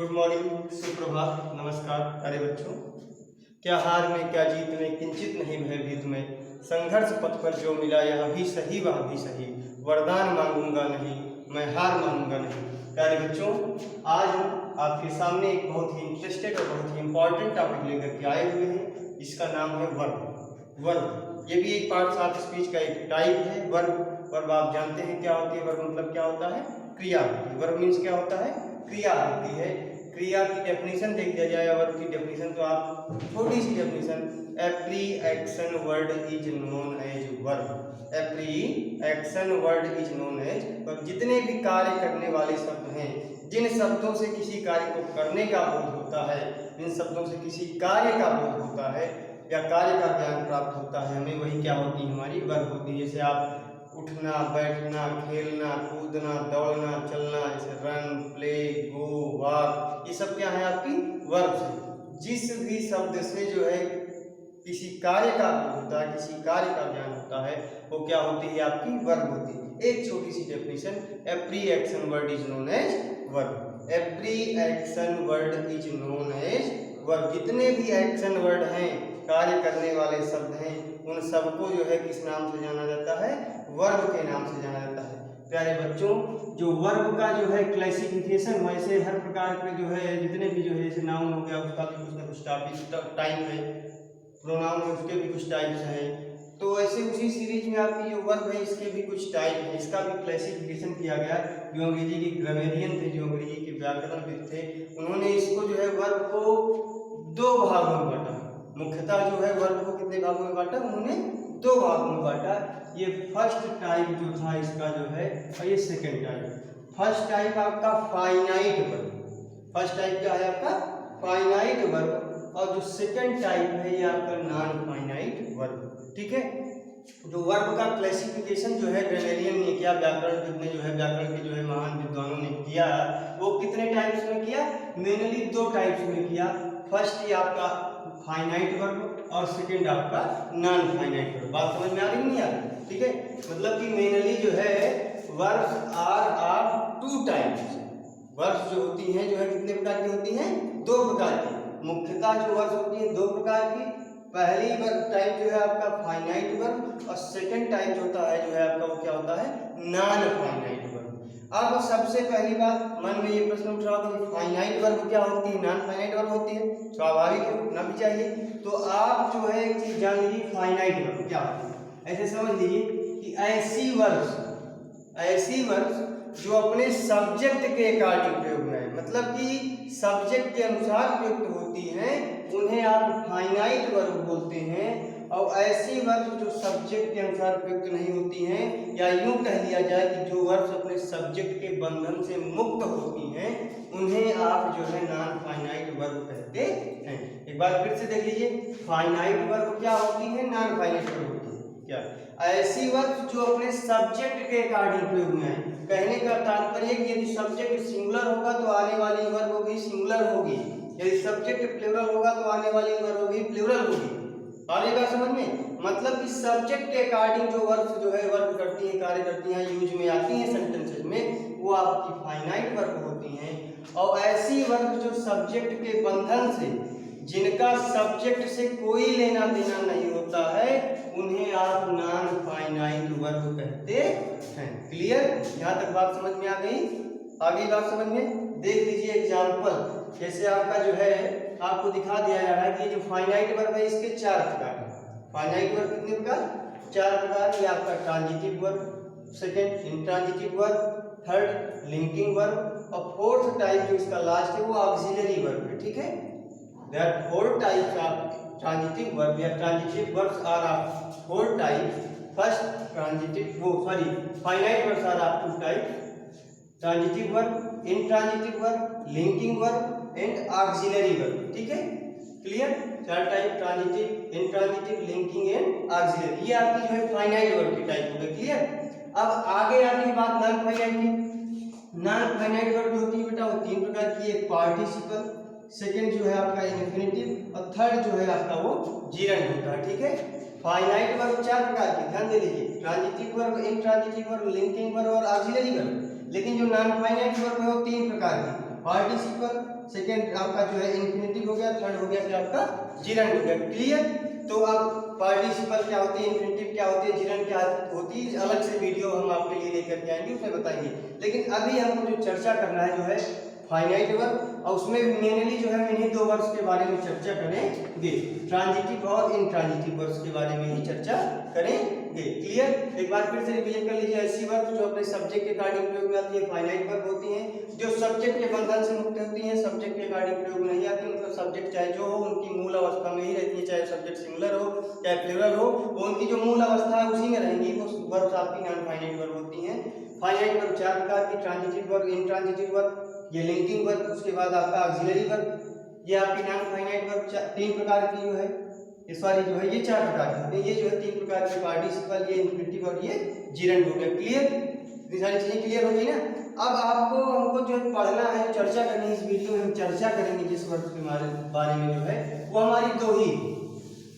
Good morning, सुप्रभात, नमस्कार प्यारे बच्चों। क्या हार में क्या जीत में किंचित नहीं भयभीत में, संघर्ष पथ पर जो मिला यह भी सही वह भी सही, वरदान मांगूंगा नहीं मैं हार मानूंगा नहीं। प्यारे बच्चों, आज हम आपके सामने एक बहुत ही इंटरेस्टेड और बहुत ही इंपॉर्टेंट टॉपिक लेकर के आए हुए हैं। इसका नाम है वर्ब। वर्ब ये भी एक पार्ट ऑफ स्पीच का एक टाइप है। वर्ब आप जानते हैं क्या होती है। वर्ब मतलब क्या होता है? क्रिया। वर्ब मीन्स क्या होता है? क्रिया होती है। क्रिया की डेफिनेशन देख लिया जाए। वर्ब की डेफिनेशन तो आप छोटी सी definition, every action word is known as verb. Every action word is known as verb. जितने भी कार्य करने वाले शब्द हैं, जिन शब्दों से किसी कार्य को करने का बोध होता है, जिन शब्दों से किसी कार्य का बोध होता है या कार्य का ज्ञान प्राप्त होता है, हमें वही क्या होती है? हमारी वर्ब होती है। जैसे आप उठना, बैठना, खेलना, कूदना, दौड़ना, चलना, जैसे रन, प्ले, गो, वॉक, ये सब क्या है? आपकी वर्ब से। जिस भी शब्द से जो है किसी कार्य का होता है, किसी कार्य का ज्ञान होता है, वो क्या होती है? आपकी वर्ब होती है। एक छोटी सी definition, every action word is known as verb. Every action word is known as verb. जितने भी एक्शन वर्ड हैं, कार्य करने वाले शब्द हैं, उन सबको जो है किस नाम से जाना जाता है? वर्ब के नाम से जाना जाता है। प्यारे बच्चों, जो वर्ब का जो है क्लासिफिकेशन, वैसे हर प्रकार के जो है जितने भी जो है, जैसे नाउन हो गया उसका भी कुछ ना कुछ टाइप है, प्रोनाउन है उसके भी कुछ टाइप्स हैं। तो ऐसे उसी सीरीज में आपकी जो वर्ब है इसके भी कुछ टाइप है, इसका भी क्लासिफिकेशन किया गया। जो अंग्रेजी के ग्रामेरियन थे, जो अंग्रेजी के व्याकरणविद थे, उन्होंने इसको जो है वर्ब को दो भागों में बांटा। मुख्यतः जो है वर्ब को कितने भागों में बांटा? उन्होंने दो भागों में बांटा। ये फर्स्ट टाइप जो था इसका जो है, और ये सेकंड टाइप। फर्स्ट टाइप आपका फाइनाइट वर्ब। फर्स्ट टाइप क्या है आपका? Finite verb. और जो सेकंड टाइप है ये आपका नॉन फाइनाइट वर्ब। ठीक है। जो वर्ब का क्लासिफिकेशन जो है ग्रामेरियन ने किया, व्याकरण ने जो है, व्याकरण के जो है महान विद्वानों ने किया, वो कितने टाइप्स में किया? मेनली दो टाइप्स में किया। फर्स्ट ये आपका फाइनाइट वर्ब और सेकंड आपका नॉन फाइनाइट वर्ब। बात समझ में आ रही नहीं आ रही? ठीक है। मतलब कि मेनली जो है verbs are of two types. Verbs जो होती हैं जो है कितने प्रकार की होती हैं? दो प्रकार की। मुख्यतः जो वर्ब्स होती हैं दो प्रकार की। पहली वर्ब टाइप जो है आपका फाइनाइट वर्ब, और सेकंड टाइप जो होता है जो है आपका, वो क्या होता है? Non finite verb. अब सबसे पहली बात मन में ये प्रश्न उठ रहा होगा कि फाइनाइट वर्ब क्या होती है, नॉन फाइनाइट वर्ब होती है? स्वाभाविक है, उठना भी चाहिए। तो आप जो है एक चीज जान लीजिए, फाइनाइट वर्ब क्या होती है। ऐसे समझ लीजिए कि ऐसी वर्ब्स जो अपने सब्जेक्ट के अकॉर्डिंग प्रयोग में है, मतलब कि सब्जेक्ट के अनुसार प्रयुक्त होती हैं, उन्हें आप फाइनाइट वर्ब बोलते हैं। और ऐसी वर्ब जो सब्जेक्ट के अनुसार प्रयुक्त नहीं होती हैं, या यूं कह लिया जाए कि जो वर्ब्स अपने सब्जेक्ट के बंधन से मुक्त होती हैं, उन्हें आप जो है नॉन फाइनाइट वर्ब कहते हैं। एक बार फिर से देख लीजिए, फाइनाइट वर्ब क्या होती है, नॉन फाइनाइट वर्ब होती है क्या? ऐसी वर्ब जो अपने सब्जेक्ट के अकॉर्डिंग प्रयोग में है। कहने का तात्पर्य कि यदि सब्जेक्ट सिंगुलर होगा तो आने वाली वर्ब भी सिंगुलर होगी, यदि सब्जेक्ट प्लूरल होगा तो आने वाली वर्ब भी प्लूरल होगी। आएगा समझ में? मतलब कि सब्जेक्ट के अकॉर्डिंग जो वर्ब्स जो है वर्क करती हैं, कार्य करती हैं, यूज में आती हैं सेंटेंसेस में, वो आपकी फाइनाइट वर्ब होती हैं। और ऐसी वर्ब जो सब्जेक्ट के बंधन से, जिनका सब्जेक्ट से कोई लेना देना नहीं होता है, उन्हें आप नॉन फाइनाइट वर्ब कहते हैं। क्लियर? यहाँ तक बात समझ में आ गई? आगे बात समझ में? देख लीजिए एग्जाम्पल। जैसे आपका जो है आपको दिखा दिया जा रहा है कि जो फाइनाइट वर्ब है इसके चार प्रकार हैं। फाइनाइट वर्ब कितने प्रकार? चार प्रकार। ये आपका transitive verb, second intransitive verb, third linking verb, और फोर्थ टाइप जो इसका लास्ट है वो ऑक्सिलरी वर्ब है। ठीक है। There are four types of transitive verb. या transitive verbs are of four types. First finite verbs are of two types: transitive verb, intransitive verb, linking verb and auxiliary verb. ठीक है? Clear? चार type: transitive, intransitive, linking and auxiliary. ये आपकी जो है finite verb की type हो गई। क्लियर? अब आगे आती है बात नॉन फाइनाइट की। नॉन फाइनाइट वर्ब जो होती है बेटा, वो तीन प्रकार की। एक पार्टिसिपल, सेकंड जो है आपका इन्फिनिटिव, और थर्ड जो है आपका वो जीरंड होता है। ठीक है। फाइनाइट वर्ब चार प्रकार की, ध्यान दे लीजिए: transitive verb, intransitive verb, linking verb और ऑक्सिलरी वर्ब। लेकिन जो नॉन फाइनाइट वर्ब है वो 3 प्रकार की, पार्टिसिपल, सेकंड आपका जो है इन्फिनिटिव हो गया, थर्ड हो गया कि आपका जिरंड हो गया। क्लियर? तो अब पार्टिसिपल क्या होती है, इन्फिनिटिव क्या होती है, जिरंड क्या होती है, अलग से वीडियो हम आपके लिए लेकर के आएंगे, उसमें बताएंगे। लेकिन अभी हमको जो चर्चा करना है जो है फाइनाइट वर्ब, और उसमें मेनली जो है इन्हीं 2 वर्ब्स के बारे में चर्चा करेंगे, ट्रांजिटिव और इंट्रांजिटिव वर्ब्स के बारे में ही चर्चा करेंगे। क्लियर? एक बार फिर से रिवीजन कर लीजिए। ऐसी वर्ब जो अपने सब्जेक्ट के अकॉर्डिंग प्रयोग में आती है फाइनाइट वर्ब होती हैं, जो सब्जेक्ट के बंधन से मुक्त होती हैं, सब्जेक्ट के अकॉर्डिंग प्रयोग में नहीं आती, मतलब सब्जेक्ट चाहे जो हो उनकी मूल अवस्था में ही रहती है, चाहे सब्जेक्ट सिंगुलर हो चाहे प्लूरल हो, वो उनकी जो मूल अवस्था है उसी में रहेंगी, वो वर्ब्स आपकी नॉन फाइनाइट वर्ब होती हैं। फाइनाइट वर्ब 4 प्रकार की, ट्रांजिटिव वर्ब, इंट्रांजिटिव वर्ब, ये लिंकिंग वर्ब, उसके बाद आपका ऑक्सिलरी वर्ब, ये आपकी नॉन फाइनाइट वर्ब 3 प्रकार की जो है, सॉरी जो है ये 4 प्रकार की, ये जो है 3 प्रकार के, पार्टिसिपल, ये इन्फिनिटिव और ये जिरंड हो गया। क्लियर? ये सारी चीजें क्लियर हो गई ना? अब आपको हमको जो पढ़ना है, चर्चा करनी है, इस वीडियो में हम चर्चा करेंगे जिस वर्ब के बारे में जो है वो हमारी 2 ही,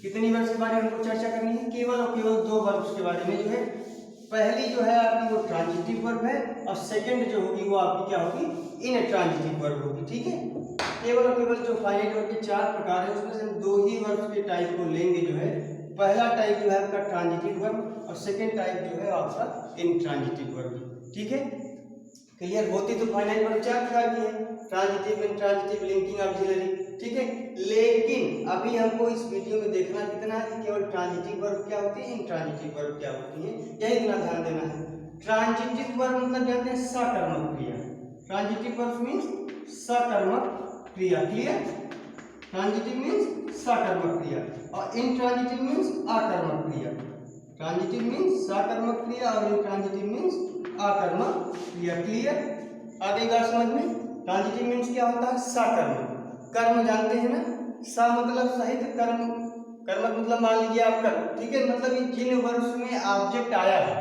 कितनी वर्ब्स के बारे में हमको चर्चा करनी है, केवल और केवल 2 वर्ब्स के बारे में जो है। पहली जो है आपकी वो ट्रांजिटिव वर्ब है, और सेकंड जो होगी वो आपकी क्या होगी, इनट्रांजिटिव वर्ब होगी। ठीक है? केवल और केवल जो फाइनाइट वर्ब के 4 प्रकार है उसमें से हम 2 ही वर्ब्स के टाइप को लेंगे जो है। पहला टाइप जो है आपका ट्रांजिटिव वर्ब, और सेकंड टाइप जो है आपका इंट्रांजिटिव वर्ब। ठीक है? क्लियर? होती तो फाइनाइट वर्ब 4 प्रकार की है, ट्रांजिटिव, इंट्रांजिटिव, लिंकिंग, ऑक्सिलरी। ठीक है? लेकिन अभी हमको इस वीडियो में देखना कितना है कि केवल ट्रांजिटिव वर्ब क्या होती है, इंट्रांजिटिव वर्ब क्या होती है, यही इतना ध्यान देना है। ट्रांजिटिव वर्ब मतलब जानते हैं सकर्मक क्रिया, ट्रांजिटिव वर्ब मीन्स सकर्मक क्रिया। क्लियर? ट्रांजिटिव मीन्स सकर्मक क्रिया और इंट्रांजिटिव मीन्स अकर्मक क्रिया। ट्रांजिटिव मीन्स सकर्मक क्रिया और इंट्रांजिटिव मीन्स अकर्मक क्रिया। क्लियर? आगे बात समझ में। ट्रांजिटिव मीन्स क्या होता है, सकर्मक, कर्म जानते हैं ना, सा मतलब सहित कर्म, कर्मक मतलब मान लीजिए आप कर्म। ठीक है? मतलब जिन वर्ब्स में ऑब्जेक्ट आया है,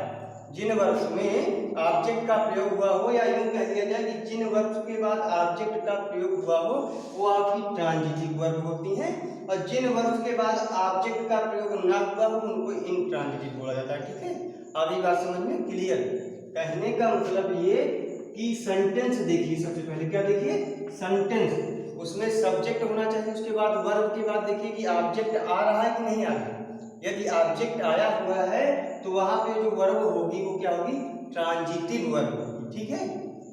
जिन वर्ब्स में ऑब्जेक्ट का प्रयोग हुआ हो, या यूं कह दिया जाए कि जिन वर्ब्स के बाद ऑब्जेक्ट का प्रयोग हुआ हो वो आपकी ट्रांजिटिव वर्ब होती हैं, और जिन वर्ब्स के बाद ऑब्जेक्ट का प्रयोग ना हुआ हो उनको इंट्रांजिटिव बोला जाता है। ठीक है? अभी बात समझ में क्लियर? कहने का मतलब ये कि सेंटेंस देखिए, सबसे पहले क्या देखिए, सेंटेंस, उसमें सब्जेक्ट होना चाहिए, उसके बाद वर्ब के बाद देखिए कि ऑब्जेक्ट आ रहा है कि नहीं आ रहा है। यदि ऑब्जेक्ट आया हुआ है तो वहां पे जो वर्ब होगी वो क्या होगी, ट्रांजिटिव वर्ब होगी। ठीक है?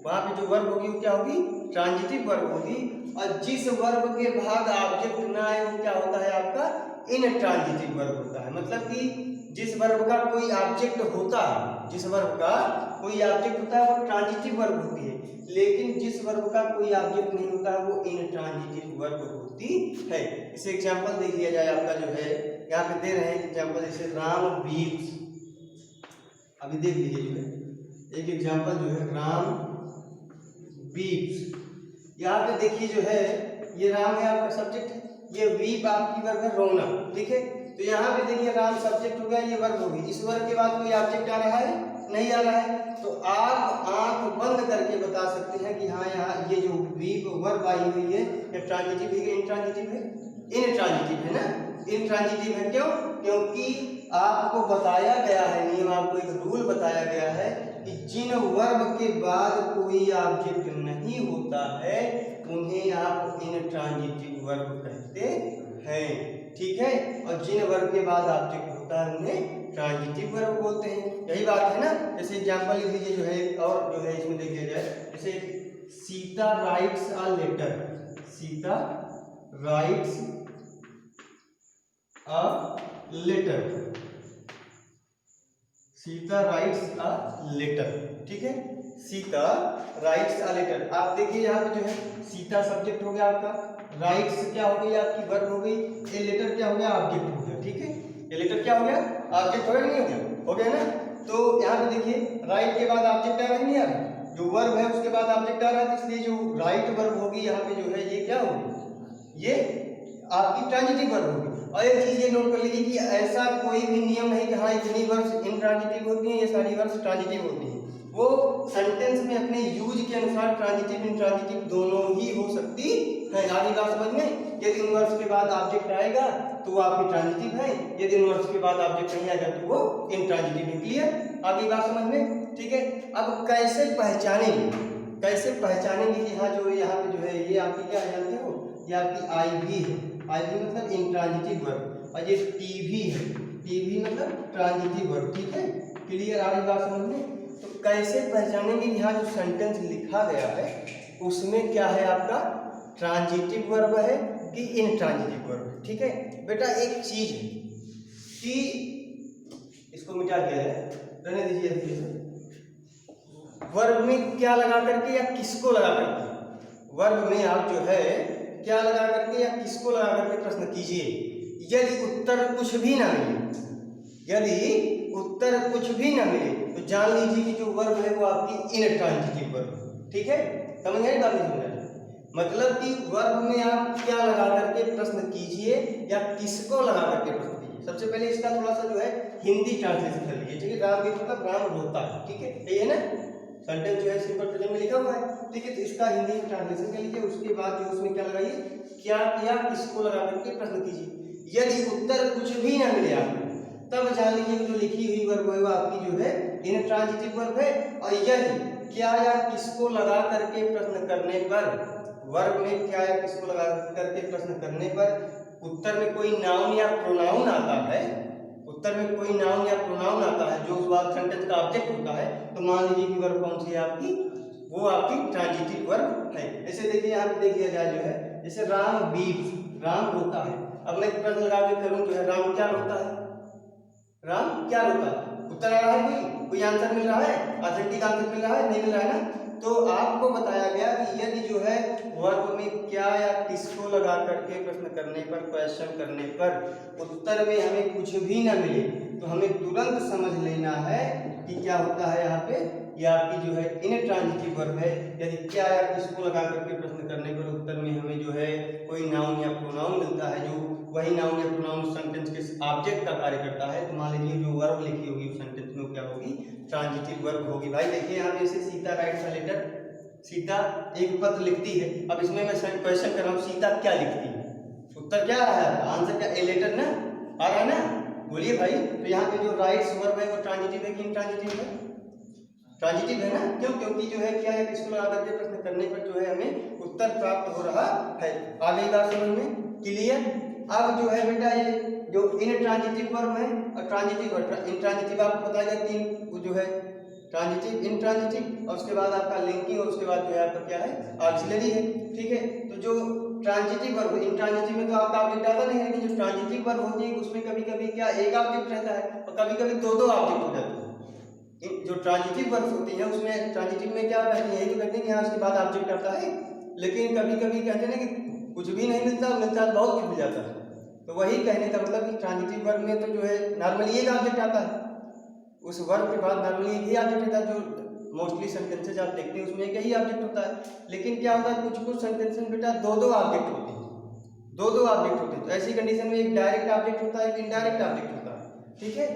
वहां पे जो वर्ब होगी वो क्या होगी, ट्रांजिटिव वर्ब होगी, और जिस वर्ब के बाद ऑब्जेक्ट ना आए वो क्या होता है आपका इनट्रांजिटिव वर्ब होता है। मतलब कि जिस वर्ब का कोई ऑब्जेक्ट होता है, जिस वर्ब का कोई ऑब्जेक्ट होता है वो ट्रांजिटिव वर्ब होती है, लेकिन जिस वर्ब का कोई ऑब्जेक्ट नहीं होता है वो इनट्रांजिटिव वर्ब होती है। इसे एग्जांपल देख लिया जाए, आपका जो है यहाँ पे दे रहे हैं एग्जांपल, जैसे राम वीप्स, अभी देख लीजिए जो है एक एग्जांपल जो है राम वीप्स। यहाँ पे देखिए जो है ये राम है आपका सब्जेक्ट, ये वीप आपकी वर्ब है रोना। ठीक है? तो यहाँ पे देखिए राम सब्जेक्ट हो गया, ये वर्ब होगी, इस वर्ब के बाद कोई ऑब्जेक्ट आ रहा है, नहीं आ रहा है, तो आप आंख बंद करके बता सकते हैं कि हाँ यहाँ ये जो वीप वर्ब आई हुई है ये ट्रांजिटिव है, इंट्रांजिटिव है, इनट्रांजिटिव है ना, इनट्रांजिटिव है। क्यों? क्योंकि आपको बताया गया है नियम, आपको एक रूल बताया गया है कि जिन वर्ब के बाद कोई ऑब्जेक्ट नहीं होता है उन्हें आप इनट्रांजिटिव वर्ब कहते हैं। ठीक है? और जिन वर्ब के बाद ऑब्जेक्ट होता है उन्हें ट्रांजिटिव वर्ब बोलते हैं। यही बात है ना? जैसे एग्जांपल लिख लीजिए जो है, और जो है इसमें देख लिया जाए, जैसे Sita writes a letter, Sita writes a letter, Sita writes a letter. ठीक है? Sita writes a letter. आप देखिए यहाँ पे जो है सीता सब्जेक्ट हो गया आपका, राइट्स क्या हो गई आपकी वर्ब हो गई, ए लेटर क्या हो गया, ऑब्जेक्ट हो गया। ठीक है? ए लेटर क्या हो गया, ऑब्जेक्ट हो गया नहीं हो गया, हो गया ना? तो यहाँ पे देखिए राइट के बाद ऑब्जेक्ट आ रहा है नहीं आ रहा, जो वर्ब है उसके बाद ऑब्जेक्ट आ रहा है, इसलिए जो राइट वर्ब होगी यहाँ पे जो है ये क्या होगी, ये आपकी ट्रांजिटिव वर्ब होगी। और एक चीज ये नोट कर लीजिए कि ऐसा कोई भी नियम नहीं कि हाँ इतनी वर्ब्स इनट्रांजिटिव होती हैं, ये सारी वर्ब्स ट्रांजिटिव होती हैं। वो सेंटेंस में अपने यूज के अनुसार ट्रांजिटिव इंट्रांजिटिव दोनों ही हो सकती है। आगे बात समझ में, यदि इनवर्स के बाद ऑब्जेक्ट आएगा तो वो आपकी ट्रांजिटिव है, यदि इनवर्स के बाद ऑब्जेक्ट नहीं आएगा तो वो इंट्रांजिटिव है। क्लियर? आगे बात समझ में, ठीक है। अब कैसे पहचानेंगे, कैसे पहचानेंगे कि हाँ जो यहाँ पे जो है ये आपकी क्या है जानते हो, ये आपकी आई भी है, आई भी मतलब इंट्रांजिटिव वर्ब, और ये टी भी है, टी भी मतलब ट्रांजिटिव वर्ब। ठीक है, क्लियर? आगे बात समझ में। तो कैसे पहचानेंगे कि यहाँ जो सेंटेंस लिखा गया है उसमें क्या है, आपका ट्रांजिटिव वर्ब है कि इंट्रांजिटिव वर्ब है। ठीक है बेटा, एक चीज है कि इसको मिटा दिया है, रहने दीजिए। वर्ब में क्या लगा करके या किसको लगा करके, वर्ब में आप जो है क्या लगा करके या किसको लगा करके प्रश्न कीजिए। यदि उत्तर कुछ भी ना मिले, यदि उत्तर कुछ भी ना मिले तो जान लीजिए कि जो वर्ब है वो आपकी इनट्रांजिटिव वर्ब है। ठीक है, समझ गए बात? नहीं समझ? मतलब कि वर्ब में आप क्या लगा करके प्रश्न कीजिए या किसको लगा करके प्रश्न कीजिए। सबसे पहले इसका थोड़ा सा जो है हिंदी ट्रांसलेशन कर लीजिए। ठीक है, राम भी मतलब राम रोता है। ठीक है, यही है ना, सेंटेंस जो है सिंपल प्रेजेंट में लिखा हुआ है। ठीक है, तो इसका हिंदी में ट्रांसलेशन कर लीजिए। उसके बाद जो उसमें क्या लगाइए, क्या किया किसको लगा करके प्रश्न कीजिए। यदि उत्तर कुछ भी ना मिले आपको तब जान लीजिए जो लिखी हुई वर्ब है वो आपकी जो है इंट्रांजिटिव वर्ब है। और यदि क्या या किसको लगा करके प्रश्न करने पर, वर्ब में क्या या किसको लगा करके प्रश्न करने पर उत्तर में कोई नाउन या प्रोनाउन आता है, उत्तर में कोई नाउन या प्रोनाउन आता है जो उस वाक्य सेंटेंस का ऑब्जेक्ट होता है, तो मान लीजिए कि वर्ब कौन सी है आपकी, वो आपकी ट्रांजिटिव वर्ब है। जैसे देखिए यहाँ पे देख लिया जाए जो है, जैसे राम वीप्स, राम रोता है। अब मैं प्रश्न लगा के करूँ जो है राम क्या रोता है, राम क्या रोता है, उत्तर आ रहा है, कोई आंसर मिल रहा है, ऑथेंटिक आंसर मिल रहा है, नहीं मिल रहा है ना। तो आपको बताया गया कि यदि जो है वर्ब में क्या या किसको लगा करके प्रश्न करने पर, क्वेश्चन करने पर उत्तर में हमें कुछ भी ना मिले तो हमें तुरंत समझ लेना है कि क्या होता है यहाँ पे, ये आपकी जो है इनट्रांजिटिव वर्ब है। यदि क्या या किसको लगा करके प्रश्न करने पर उत्तर में हमें जो है कोई नाउन या प्रोनाउन मिलता है, जो वही नाउन या प्रोनाउन सेंटेंस के ऑब्जेक्ट का कार्य करता है, तो मान लीजिए जो वर्ब लिखी होगी उस सेंटेंस में क्या होगी, ट्रांजिटिव वर्ब होगी। भाई देखिए यहाँ पे जैसे Sita writes a letter, Sita एक पत्र लिखती है। अब इसमें मैं क्वेश्चन कर रहा हूँ सीता क्या लिखती है, उत्तर क्या आ रहा है, आंसर क्या, ए लेटर ना आ रहा है ना, बोलिए भाई। तो यहाँ पे जो राइट्स वर्ब है वो ट्रांजिटिव है कि इंट्रांजिटिव है, ट्रांजिटिव है ना, क्यों, क्योंकि जो है क्या है किसको लगा करके प्रश्न करने पर जो है हमें उत्तर प्राप्त हो रहा है। आ गई बात समझ में, क्लियर? अब जो है बेटा ये जो इनट्रांजिटिव वर्ब है और ट्रांजिटिव वर्ब, इंट्रांजिटिव आपको बताया गया तीन, वो जो है ट्रांजिटिव, इंट्रांजिटिव और उसके बाद आपका लिंकिंग और उसके बाद जो है आपका क्या है ऑक्सिलरी है। ठीक है, तो जो ट्रांजिटिव वर्ब, इंट्रांजिटिव में तो आपका ऑब्जेक्ट आता नहीं है, लेकिन जो ट्रांजिटिव वर्ब होती है उसमें कभी कभी क्या एक ऑब्जेक्ट रहता है और कभी कभी दो ऑब्जेक्ट हो जाते हैं। जो ट्रांजिटिव वर्ब होती है उसमें ट्रांजिटिव में क्या कहते हैं, यही तो कहते हैं कि हाँ उसके बाद ऑब्जेक्ट आता है, लेकिन कभी कभी कहते हैं ना कि कुछ भी नहीं मिलता, मिलता है बहुत कुछ मिल जाता है। तो वही कहने का मतलब कि ट्रांजिटिव वर्ब में तो जो है नॉर्मली एक ऑब्जेक्ट आता है, उस वर्ब के बाद नॉर्मली एक ही ऑब्जेक्ट होता है। जो मोस्टली सेंटेंसेज आप देखते हैं उसमें एक ही ऑब्जेक्ट होता है, लेकिन क्या होता है कुछ कुछ सेंटेंस में बेटा दो ऑब्जेक्ट होते हैं, दो ऑब्जेक्ट होते हैं। तो ऐसी कंडीशन में एक डायरेक्ट ऑब्जेक्ट होता है, एक इनडायरेक्ट ऑब्जेक्ट होता है। ठीक है,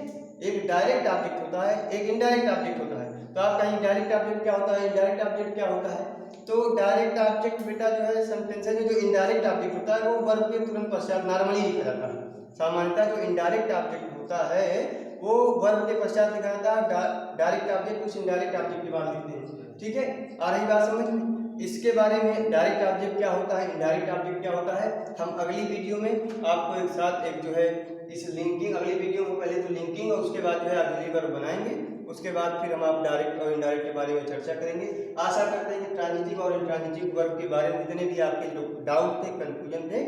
एक डायरेक्ट ऑब्जेक्ट होता है, एक इनडायरेक्ट ऑब्जेक्ट होता है। तो आप कहीं डायरेक्ट ऑब्जेक्ट क्या होता है, इनडायरेक्ट ऑब्जेक्ट क्या होता है, तो डायरेक्ट ऑब्जेक्ट बेटा जो है सेंटेंसेज में जो इनडायरेक्ट ऑब्जेक्ट होता है वो वर्ब के तुरंत पश्चात नॉर्मली लिखा जाता है। सामान्यतः जो इनडायरेक्ट ऑब्जेक्ट होता है वो वर्ब के पश्चात लिखा जाता है, डायरेक्ट ऑब्जेक्ट उस इनडायरेक्ट ऑब्जेक्ट के बाद लिखते हैं। ठीक है, आ रही बात समझ में? इसके बारे में डायरेक्ट ऑब्जेक्ट क्या होता है, इनडायरेक्ट ऑब्जेक्ट क्या होता है, हम अगली वीडियो में आपको एक साथ एक जो है इस लिंकिंग, अगली वीडियो में पहले तो लिंकिंग और उसके बाद जो है ऑक्सिलरी वर्ब बनाएंगे, उसके बाद फिर हम आप डायरेक्ट और इनडायरेक्ट के बारे में चर्चा करेंगे। आशा करते हैं कि ट्रांजिटिव और इंट्रांजिटिव वर्ब के बारे में जितने भी आपके जो डाउट थे, कंफ्यूजन थे,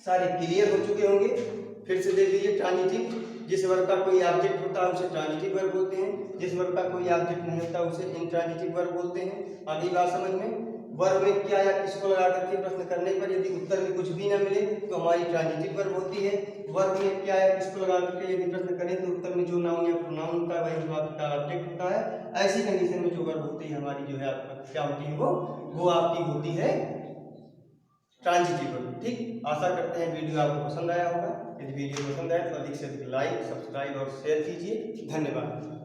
सारे क्लियर हो चुके होंगे। फिर से देख लीजिए, ट्रांजिटिव जिस वर्ब का कोई ऑब्जेक्ट होता है उसे ट्रांजिटिव वर्ब बोलते हैं, जिस वर्ब का कोई ऑब्जेक्ट नहीं होता उसे इंट्रांजिटिव वर्ब बोलते हैं। आगे बात समझ में, वर्ब में क्या या किसको लगा करके प्रश्न करने पर यदि उत्तर में कुछ भी ना मिले तो हमारी ट्रांजिटिव वर्ब होती है। वर्ब में क्या या किसको लगा करके यदि प्रश्न करें तो उत्तर में जो नाउन या प्रोनाउन होता है वही आपका ऑब्जेक्ट होता है। ऐसी कंडीशन में जो वर्ब होती है हमारी जो है आपका क्या होती है, वो आपकी होती है ट्रांजिटिव वर्ब। ठीक, आशा करते हैं वीडियो आपको पसंद आया होगा। यदि वीडियो पसंद आए तो अधिक से अधिक लाइक, सब्सक्राइब और शेयर कीजिए। धन्यवाद।